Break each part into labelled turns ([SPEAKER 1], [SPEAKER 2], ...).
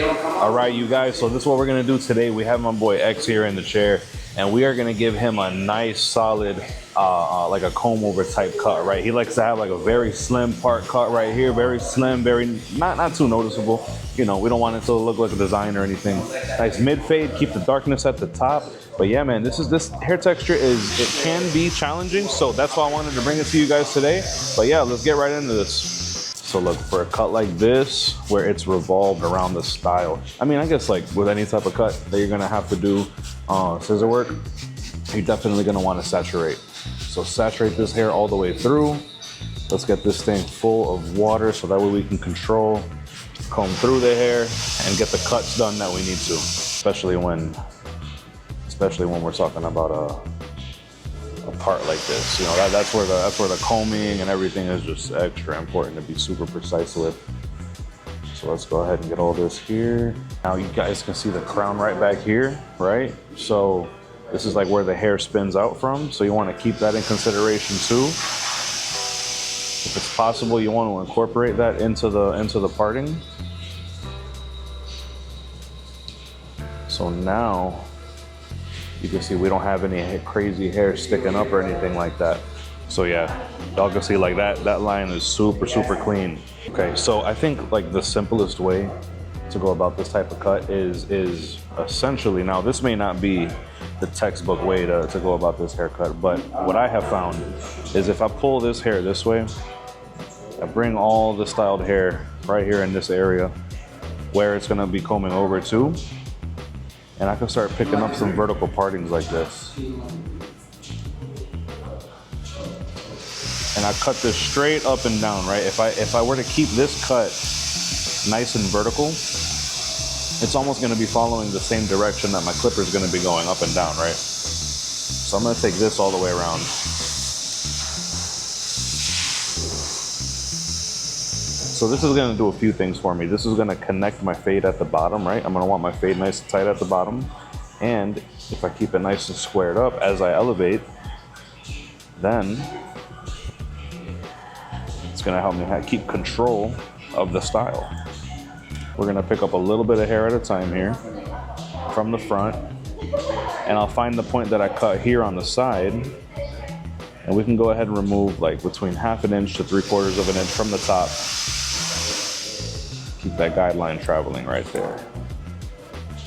[SPEAKER 1] All right, you guys, so this is what we're gonna do today. We have my boy X here in the chair, and we are gonna give him a nice solid like a comb over type cut, right? He likes to have like a very slim part cut right here, very slim, very not too noticeable. You know, we don't want it to look like a design or anything. Nice mid fade, keep the darkness at the top. But yeah, man, this hair texture it can be challenging, so that's why I wanted to bring it to you guys today. But yeah, let's get right into this. So look, for a cut like this, where it's revolved around the style. I mean, I guess like with any type of cut that you're gonna have to do scissor work, you're definitely gonna wanna saturate. So saturate this hair all the way through. Let's get this thing full of water so that way we can control, comb through the hair and get the cuts done that we need to, especially when we're talking about a part like this. You know, that's where the combing and everything is just extra important to be super precise with. So let's go ahead and get all this here. Now you guys can see the crown right back here, right? So this is like where the hair spins out from. So you want to keep that in consideration too. If it's possible, you want to incorporate that into the parting. So now you can see we don't have any crazy hair sticking up or anything like that. So yeah, y'all can see like that line is super clean. Okay, so I think like the simplest way to go about this type of cut is essentially, now this may not be the textbook way to go about this haircut, but what I have found is if I pull this hair this way, I bring all the styled hair right here in this area where it's gonna be combing over to, and I can start picking up some vertical partings like this. And I cut this straight up and down, right? If I were to keep this cut nice and vertical, it's almost gonna be following the same direction that my clipper is gonna be going up and down, right? So I'm gonna take this all the way around. So this is gonna do a few things for me. This is gonna connect my fade at the bottom, right? I'm gonna want my fade nice and tight at the bottom. And if I keep it nice and squared up as I elevate, then it's gonna help me keep control of the style. We're gonna pick up a little bit of hair at a time here from the front, and I'll find the point that I cut here on the side, and we can go ahead and remove like between 1/2 inch to 3/4 of an inch from the top. Keep that guideline traveling right there.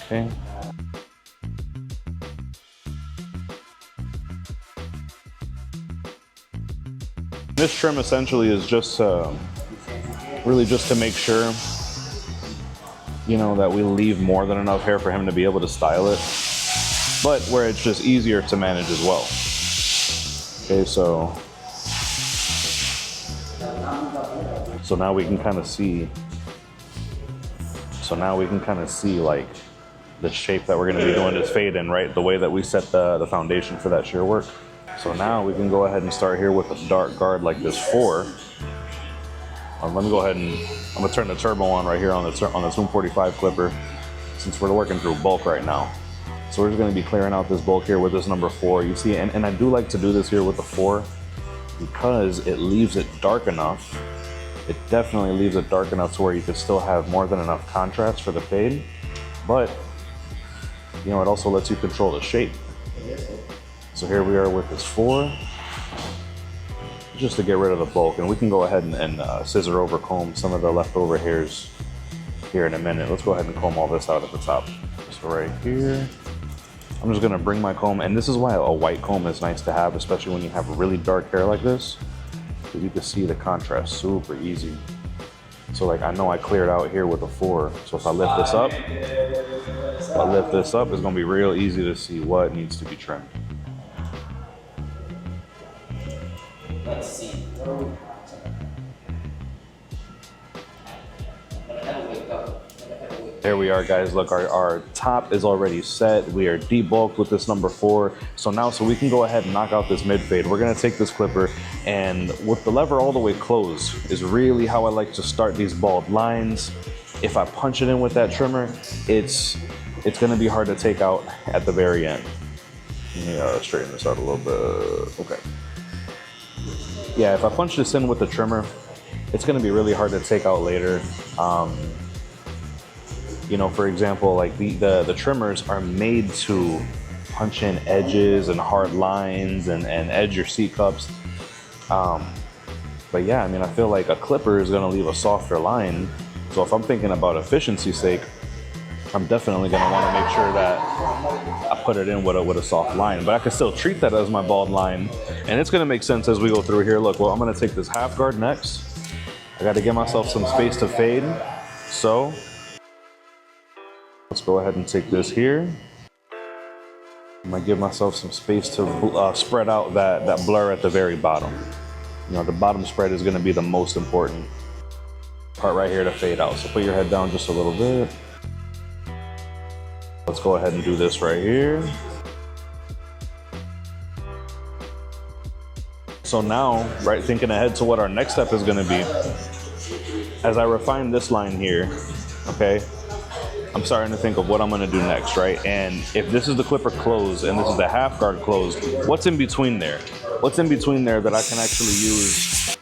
[SPEAKER 1] Okay. This trim essentially is just really just to make sure, you know, that we leave more than enough hair for him to be able to style it, but where it's just easier to manage as well. Okay, so now we can kind of see. So now we can kind of see like the shape that we're going to be doing this fade in, right? The way that we set the foundation for that shear work. So now we can go ahead and start here with a dark guard like this 4. Let me go ahead and I'm gonna turn the turbo on right here on the Zoom 45 clipper, since we're working through bulk right now. So we're just gonna be clearing out this bulk here with this number 4. You see, and I do like to do this here with the 4 because it leaves it dark enough. It definitely leaves it dark enough to where you could still have more than enough contrast for the fade, but you know, it also lets you control the shape. So here we are with this 4, just to get rid of the bulk, and we can go ahead and scissor over comb some of the leftover hairs here in a minute. Let's go ahead and comb all this out at the top. So right here, I'm just gonna bring my comb, and this is why a white comb is nice to have, especially when you have really dark hair like this, because you can see the contrast super easy. So like, I know I cleared out here with a 4, so if I lift this up, it's gonna be real easy to see what needs to be trimmed.
[SPEAKER 2] Let's see. What are we
[SPEAKER 1] There we are, guys. Look, our top is already set. We are debulked with this number 4. So now, so we can go ahead and knock out this mid fade. We're gonna take this clipper, and with the lever all the way closed is really how I like to start these bald lines. If I punch it in with that trimmer, it's gonna be hard to take out at the very end. Let me straighten this out a little bit. Okay. Yeah, if I punch this in with the trimmer, it's gonna be really hard to take out later. You know, for example, like the trimmers are made to punch in edges and hard lines and edge your seat cups. But yeah, I mean, I feel like a clipper is gonna leave a softer line. So if I'm thinking about efficiency's sake, I'm definitely gonna wanna make sure that I put it in with a soft line, but I can still treat that as my bald line. And it's gonna make sense as we go through here. Look, well, I'm gonna take this half guard next. I gotta give myself some space to fade. So let's go ahead and take this here. I'm gonna give myself some space to spread out that blur at the very bottom. You know, the bottom spread is gonna be the most important part right here to fade out. So put your head down just a little bit. Let's go ahead and do this right here. So now, right, thinking ahead to what our next step is gonna be, as I refine this line here, okay, I'm starting to think of what I'm gonna do next, right? And if this is the clipper closed and this is the half guard closed, what's in between there? What's in between there that I can actually use?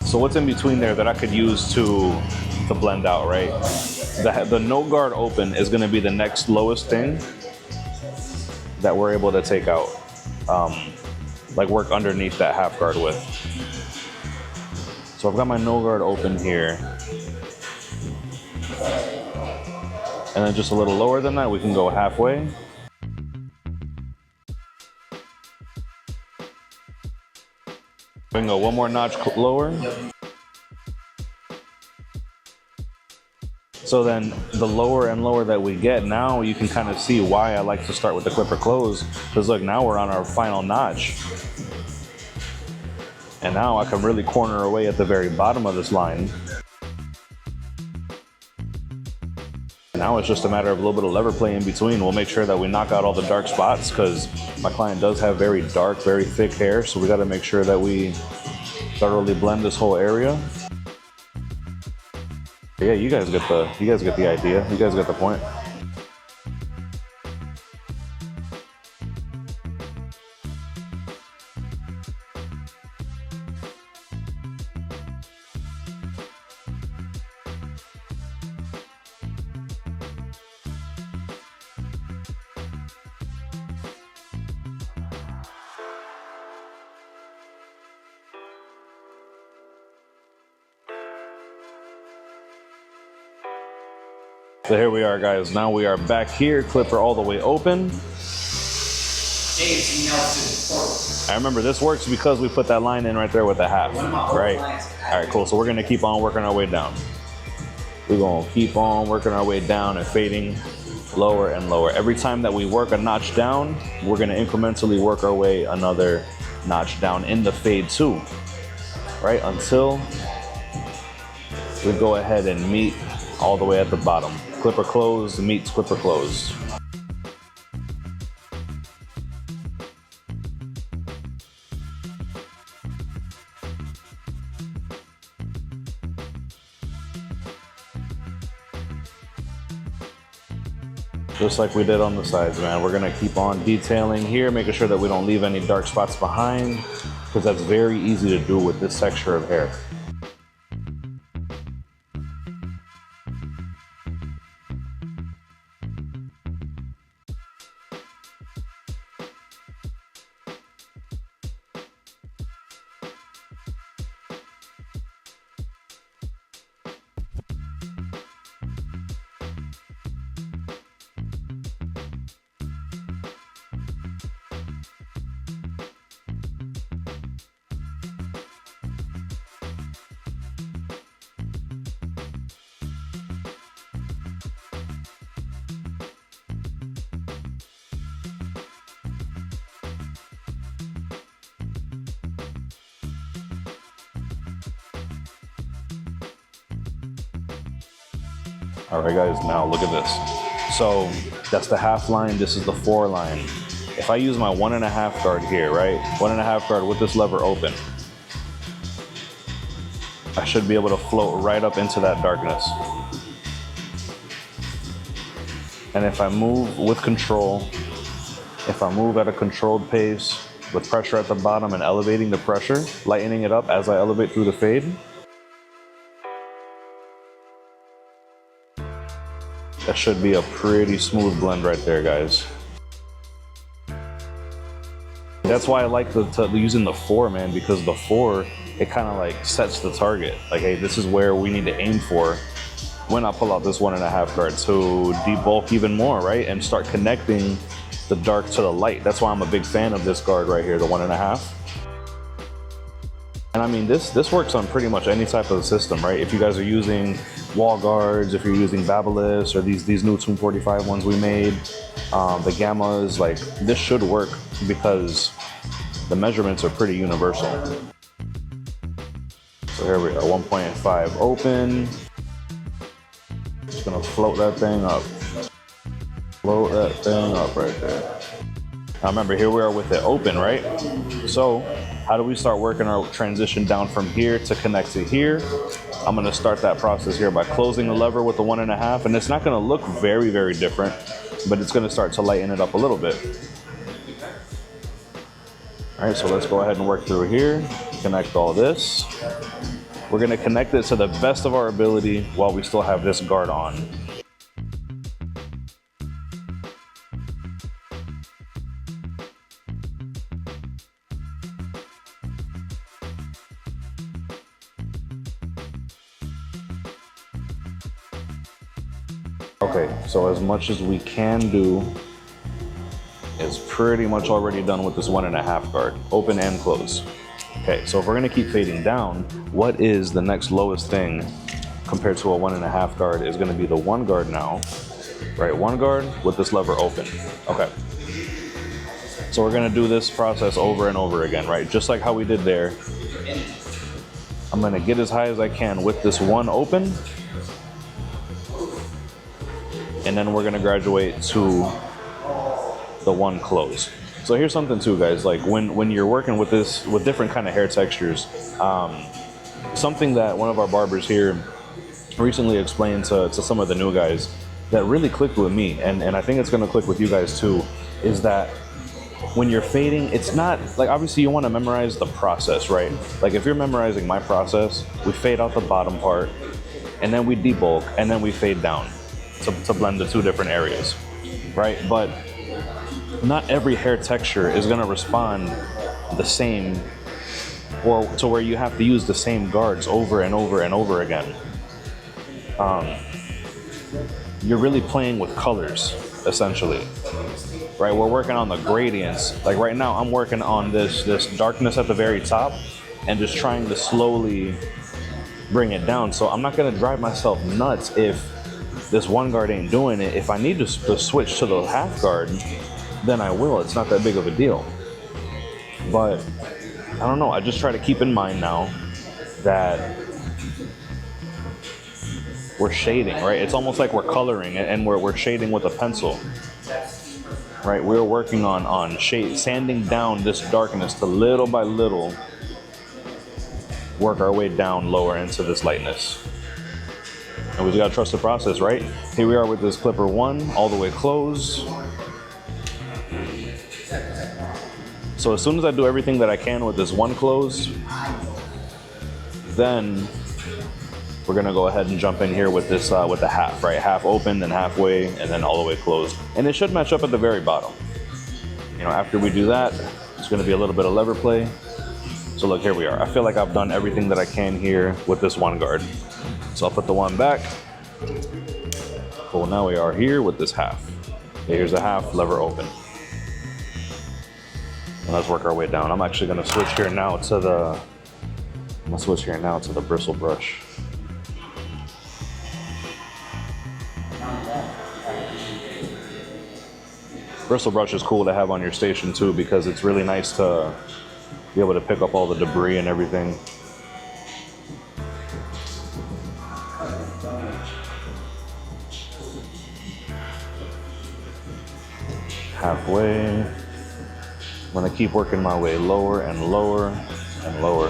[SPEAKER 1] So what's in between there that I could use to blend out, right? The no guard open is gonna be the next lowest thing that we're able to take out, like work underneath that half guard with. So I've got my no guard open here. And then just a little lower than that, we can go halfway. We can go one more notch lower. So then the lower and lower that we get, now you can kind of see why I like to start with the clipper close. Because look, now we're on our final notch. And now I can really corner away at the very bottom of this line. Now it's just a matter of a little bit of lever play in between. We'll make sure that we knock out all the dark spots because my client does have very dark, very thick hair. So we got to make sure that we thoroughly blend this whole area. But yeah, you guys get the idea. You guys get the point. So here we are, guys. Now we are back here, clipper all the way open. I remember this works because we put that line in right there with the half, right? All right, cool. So we're gonna keep on working our way down. We're gonna keep on working our way down and fading lower and lower. Every time that we work a notch down, we're gonna incrementally work our way another notch down in the fade too, right? Until we go ahead and meet all the way at the bottom. Clipper closed meets clipper closed. Just like we did on the sides, man. We're gonna keep on detailing here, making sure that we don't leave any dark spots behind, because that's very easy to do with this texture of hair. All right, guys, now look at this. So that's the half line, this is the 4 line. If I use my 1.5 guard here, right? 1.5 guard with this lever open, I should be able to float right up into that darkness. And if I move with control, if I move at a controlled pace with pressure at the bottom and elevating the pressure, lightening it up as I elevate through the fade, That should be a pretty smooth blend right there, guys. That's why I like using the 4, man, because the 4, it kind of like sets the target. Like, hey, this is where we need to aim for when I pull out this 1.5 guard to debulk even more, right? And start connecting the dark to the light. That's why I'm a big fan of this guard right here, the 1.5. And I mean, this works on pretty much any type of system, right? If you guys are using wall guards, if you're using Babyliss or these new Tomb 45 ones we made, the gammas, like this should work because the measurements are pretty universal. So here we are, 1.5 open. Just gonna float that thing up. Float that thing up right there. Now remember, here we are with it open, right? So how do we start working our transition down from here to connect to here? I'm gonna start that process here by closing the lever with the 1.5, and it's not gonna look very, very different, but it's gonna start to lighten it up a little bit. All right, so let's go ahead and work through here, connect all this. We're gonna connect it to the best of our ability while we still have this guard on. Okay, so as much as we can do is pretty much already done with this 1.5 guard, open and close. Okay, so if we're gonna keep fading down, what is the next lowest thing compared to a 1.5 guard is gonna be the 1 guard now, right? 1 guard with this lever open. Okay, so we're gonna do this process over and over again, right? Just like how we did there. I'm gonna get as high as I can with this 1 open, and then we're gonna graduate to the 1 close. So here's something too, guys, like when you're working with this, with different kind of hair textures, something that one of our barbers here recently explained to some of the new guys that really clicked with me, and I think it's gonna click with you guys too, is that when you're fading, it's not, like obviously you wanna memorize the process, right? Like if you're memorizing my process, we fade out the bottom part, and then we debulk, and then we fade down to blend the 2 different areas, right? But not every hair texture is gonna respond the same, or to where you have to use the same guards over and over and over again. You're really playing with colors, essentially, right? We're working on the gradients. Like right now, I'm working on this darkness at the very top and just trying to slowly bring it down. So I'm not gonna drive myself nuts if this 1 guard ain't doing it. If I need to switch to the 1/2 guard, then I will. It's not that big of a deal. But I don't know, I just try to keep in mind now that we're shading, right? It's almost like we're coloring and we're shading with a pencil, right? We're working on shade, sanding down this darkness to little by little work our way down lower into this lightness. And we just gotta trust the process, right? Here we are with this clipper 1 all the way closed. So as soon as I do everything that I can with this 1 close, then we're gonna go ahead and jump in here with this with the 1/2, right? 1/2 open, then halfway, and then all the way closed. And it should match up at the very bottom. You know, after we do that, it's gonna be a little bit of lever play. So look, here we are. I feel like I've done everything that I can here with this 1 guard. So I'll put the 1 back. Well, now we are here with this 1/2. Okay, here's a 1/2, lever open. And let's work our way down. I'm actually gonna switch here now to the bristle brush. Bristle brush is cool to have on your station too, because it's really nice to be able to pick up all the debris and everything. Halfway. I'm gonna keep working my way lower and lower and lower.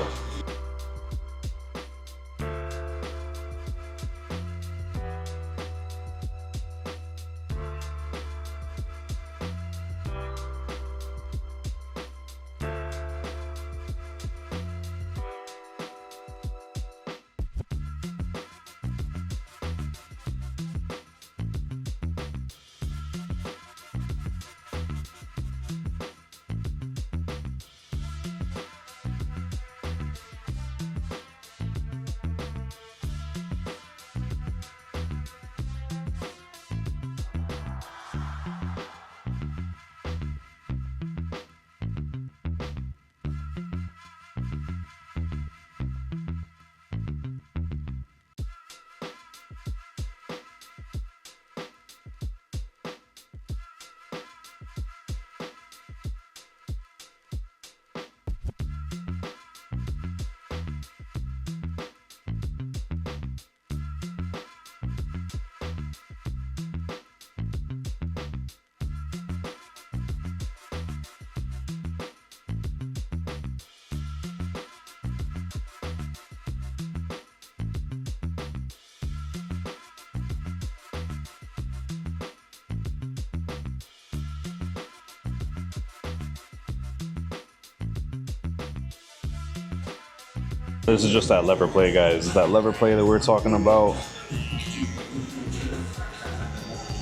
[SPEAKER 1] This is just that lever play, guys. It's that lever play that we're talking about.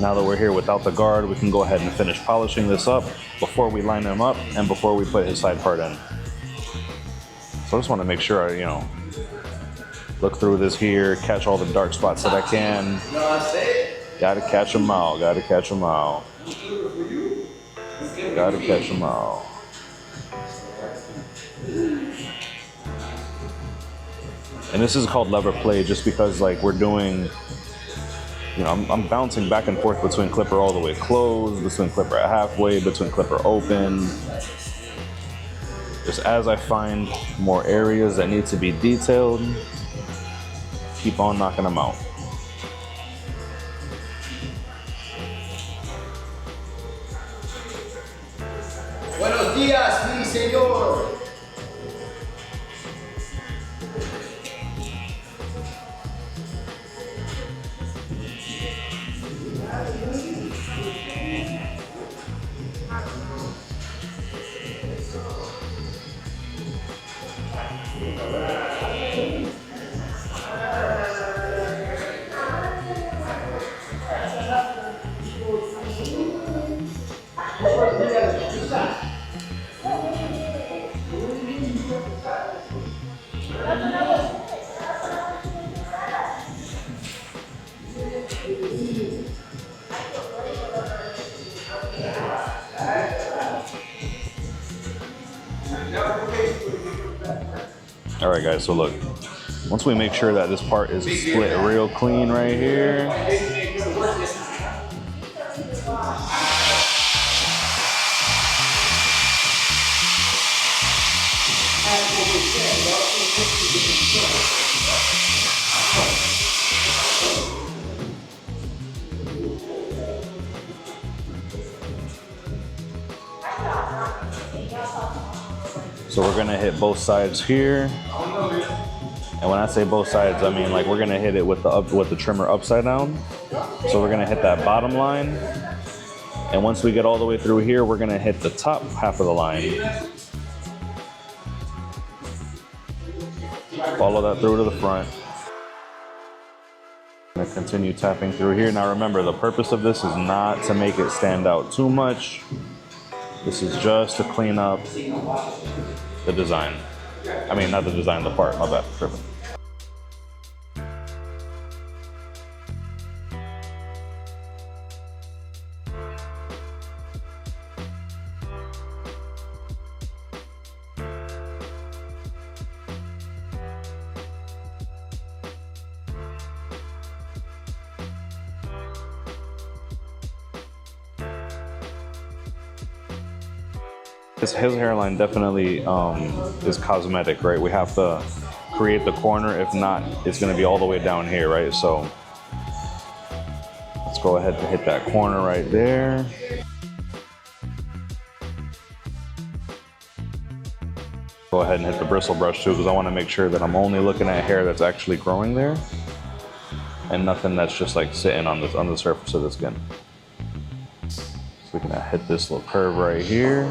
[SPEAKER 1] Now that we're here without the guard, we can go ahead and finish polishing this up before we line him up and before we put his side part in. So I just want to make sure I, look through this here, catch all the dark spots that I can. Gotta catch them out, gotta catch them out. Gotta catch them out. And this is called lever play just because like we're doing, I'm bouncing back and forth between clipper all the way closed, between clipper at halfway, between clipper open. Just as I find more areas that need to be detailed, keep on knocking them out.
[SPEAKER 2] Buenos días, mi señor.
[SPEAKER 1] All right, guys, so look, once we make sure that this part is split real clean right here, so we're gonna hit both sides here. And when I say both sides, I mean like we're gonna hit it with the trimmer upside down. So we're gonna hit that bottom line. And once we get all the way through here, we're gonna hit the top half of the line. Follow that through to the front. I'm gonna continue tapping through here. Now remember, the purpose of this is not to make it stand out too much. This is just to clean up the design. I mean, not the design, the part, my bad, tripping. His hairline definitely is cosmetic, right? We have to create the corner. If not, it's gonna be all the way down here, right? So let's go ahead and hit that corner right there. Go ahead and hit the bristle brush too, because I wanna make sure that I'm only looking at hair that's actually growing there and nothing that's just like sitting on the surface of the skin. So we can hit this little curve right here.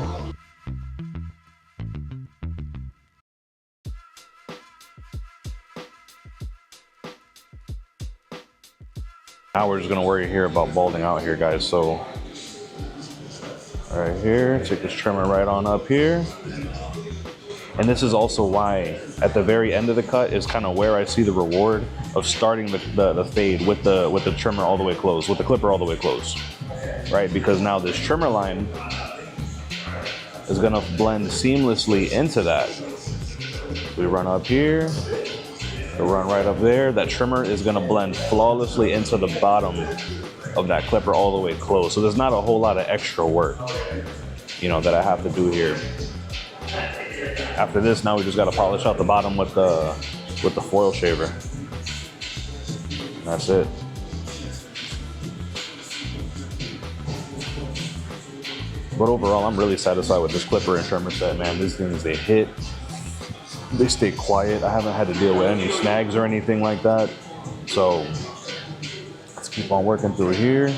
[SPEAKER 1] Now we're just gonna worry here about balding out here, guys. So right here, take this trimmer right on up here. And this is also why at the very end of the cut is kind of where I see the reward of starting the fade with the trimmer all the way closed, with the clipper all the way closed, right? Because now this trimmer line is gonna blend seamlessly into that. We run up here, we run right up there. That trimmer is gonna blend flawlessly into the bottom of that clipper all the way closed. So there's not a whole lot of extra work, that I have to do here. After this, now we just gotta polish out the bottom with the foil shaver. That's it. But overall, I'm really satisfied with this clipper and trimmer set, man. These things, they hit. They stay quiet. I haven't had to deal with any snags or anything like that. So let's keep on working through here.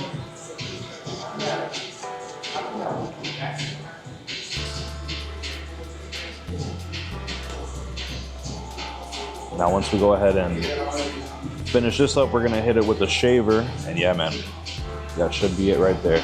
[SPEAKER 1] Now once we go ahead and finish this up, we're gonna hit it with the shaver, and yeah, man, that should be it right there.